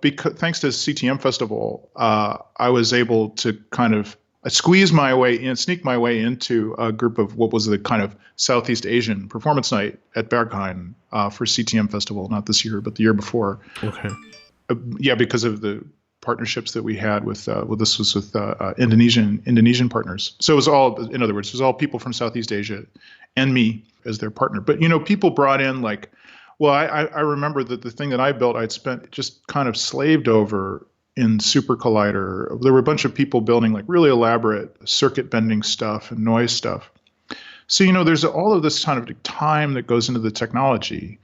Speaker 2: because thanks to CTM Festival, I was able to kind of sneak my way into a group of what was the kind of Southeast Asian performance night at Berghain for CTM Festival, not this year, but the year before.
Speaker 1: Okay.
Speaker 2: Because of the partnerships that we had with this was with Indonesian partners. So it was all, in other words, it was all people from Southeast Asia and me as their partner. But, people brought in I remember that the thing that I built, I'd spent just kind of slaved over in Super Collider. There were a bunch of people building really elaborate circuit bending stuff and noise stuff. So, there's all of this kind of time that goes into the technology.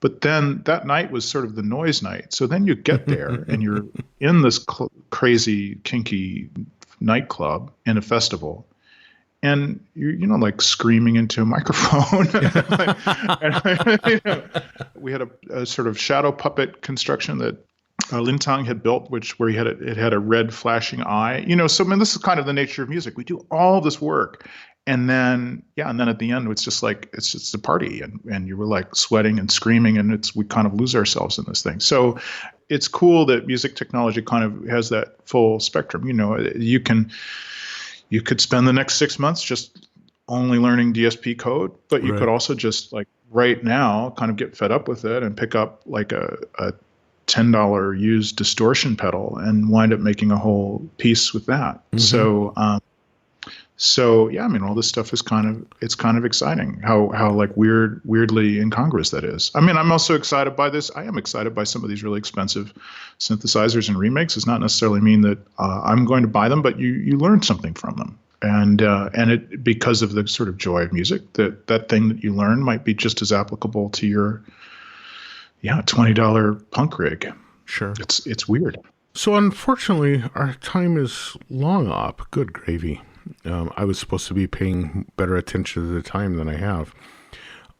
Speaker 2: But then that night was sort of the noise night. So then you get there and you're in this crazy, kinky nightclub in a festival. And you're, screaming into a microphone. We had a sort of shadow puppet construction that Lintang had built, where it had a red flashing eye. So I mean, this is kind of the nature of music. We do all this work, and then at the end, it's just it's just a party, and you were sweating and screaming, and we kind of lose ourselves in this thing. So it's cool that music technology kind of has that full spectrum. You could spend the next 6 months just only learning DSP code, but you could
Speaker 1: Right.
Speaker 2: also just like right now kind of get fed up with it and pick up like a $10 used distortion pedal and wind up making a whole piece with that.
Speaker 1: Mm-hmm.
Speaker 2: So yeah, I mean, all this stuff is it's kind of exciting how like weirdly incongruous that is. I mean, I'm also excited by this. I am excited by some of these really expensive synthesizers and remakes. Does not necessarily mean that I'm going to buy them, but you learn something from them. And it, because of the sort of joy of music, that thing that you learn might be just as applicable to your $20 punk rig.
Speaker 1: Sure.
Speaker 2: It's weird.
Speaker 1: So unfortunately, our time is long up. Good gravy. I was supposed to be paying better attention to the time than I have.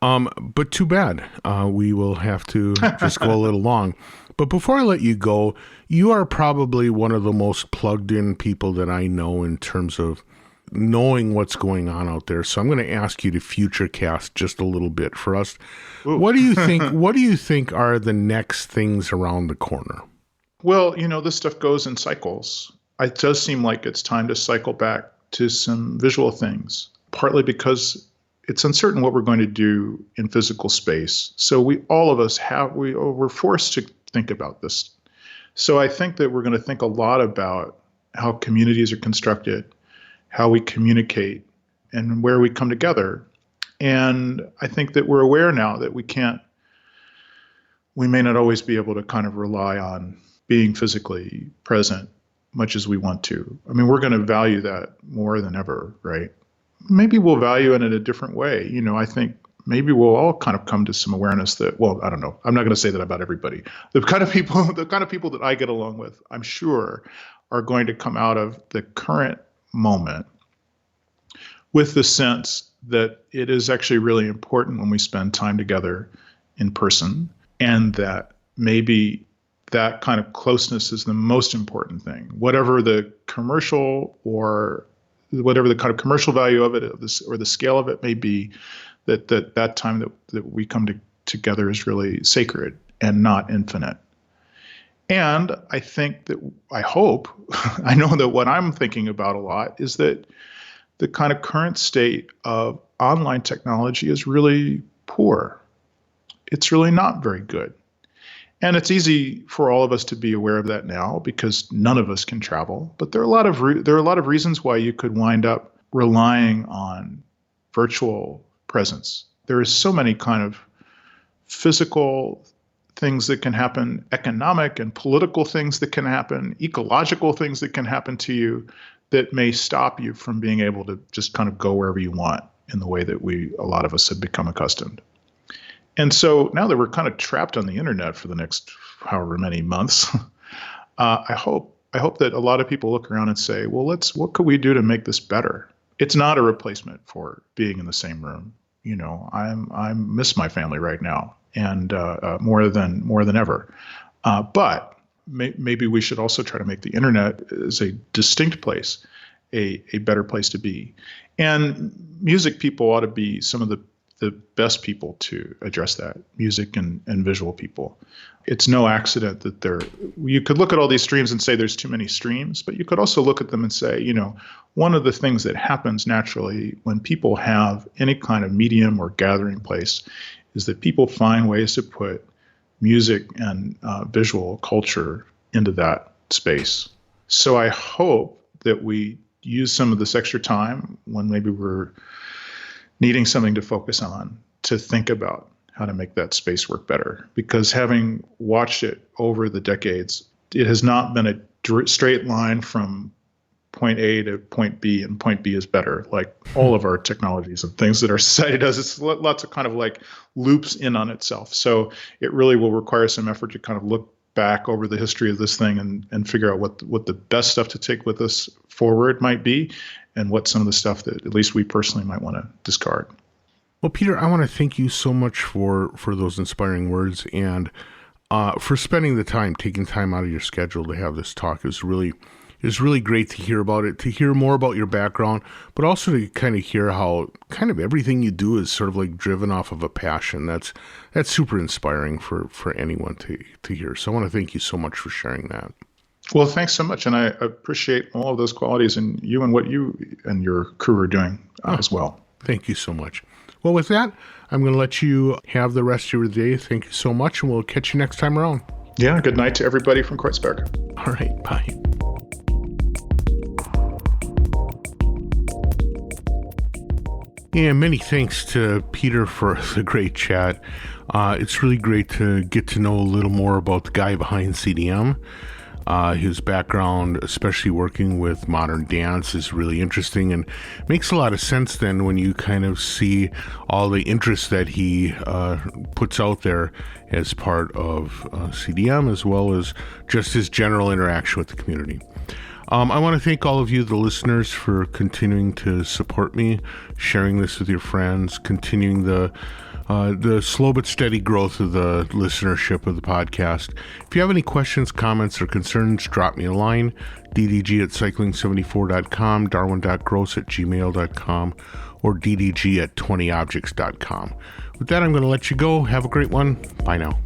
Speaker 1: But too bad. We will have to just go a little long. But before I let you go, you are probably one of the most plugged in people that I know in terms of knowing what's going on out there. So I'm going to ask you to future cast just a little bit for us. Ooh. What do you think? What do you think are the next things around the corner?
Speaker 2: Well, this stuff goes in cycles. It does seem like it's time to cycle back to some visual things, partly because it's uncertain what we're going to do in physical space. So we're forced to think about this. So I think that we're going to think a lot about how communities are constructed, how we communicate, and where we come together. And I think that we're aware now that we may not always be able to kind of rely on being physically present much as we want to. I mean, we're going to value that more than ever, right? Maybe we'll value it in a different way. I think maybe we'll all kind of come to some awareness that, well, I don't know. I'm not going to say that about everybody. The kind of people that I get along with, I'm sure, are going to come out of the current moment with the sense that it is actually really important when we spend time together in person, and that maybe that kind of closeness is the most important thing. Whatever the commercial or whatever the kind of commercial value of it or the scale of it may be, that time that we come together is really sacred and not infinite. And I hope, I know that what I'm thinking about a lot is that the kind of current state of online technology is really poor. It's really not very good. And it's easy for all of us to be aware of that now because none of us can travel. But there are a lot of reasons why you could wind up relying on virtual presence. There is so many kind of physical things that can happen, economic and political things that can happen, ecological things that can happen to you that may stop you from being able to just kind of go wherever you want in the way that a lot of us have become accustomed. And so now that we're kind of trapped on the internet for the next however many months, I hope that a lot of people look around and say, well, what could we do to make this better? It's not a replacement for being in the same room. I miss my family right now, and more than ever. But maybe we should also try to make the internet as a distinct place, a better place to be. And music people ought to be some of the best people to address that, music and visual people. It's no accident that you could look at all these streams and say there's too many streams, but you could also look at them and say, one of the things that happens naturally when people have any kind of medium or gathering place is that people find ways to put music and visual culture into that space. So I hope that we use some of this extra time when maybe we're needing something to focus on to think about how to make that space work better. Because having watched it over the decades, it has not been a straight line from point A to point B, and point B is better. Like all of our technologies and things that our society does, it's lots of kind of like loops in on itself. So it really will require some effort to kind of look back over the history of this thing and figure out what the best stuff to take with us forward might be, and what some of the stuff that at least we personally might want to discard.
Speaker 1: Well, Peter, I want to thank you so much for those inspiring words, and for spending the time, taking time out of your schedule to have this talk. It was really great to hear about it, to hear more about your background, but also to kind of hear how kind of everything you do is sort of like driven off of a passion. That's super inspiring for anyone to hear. So I want to thank you so much for sharing that.
Speaker 2: Well, thanks so much. And I appreciate all of those qualities in you and what you and your crew are doing as well.
Speaker 1: Thank you so much. Well, with that, I'm going to let you have the rest of your day. Thank you so much, and we'll catch you next time around.
Speaker 2: Yeah, good night to everybody from Kreuzberg.
Speaker 1: All right, bye. And many thanks to Peter for the great chat. It's really great to get to know a little more about the guy behind CDM. His background, especially working with modern dance, is really interesting and makes a lot of sense then when you kind of see all the interest that he puts out there as part of CDM, as well as just his general interaction with the community. I want to thank all of you, the listeners, for continuing to support me, sharing this with your friends, continuing the slow but steady growth of the listenership of the podcast. If you have any questions, comments, or concerns, drop me a line, ddg@cycling74.com, darwin.gross@gmail.com, or ddg@20objects.com. With that, I'm going to let you go. Have a great one. Bye now.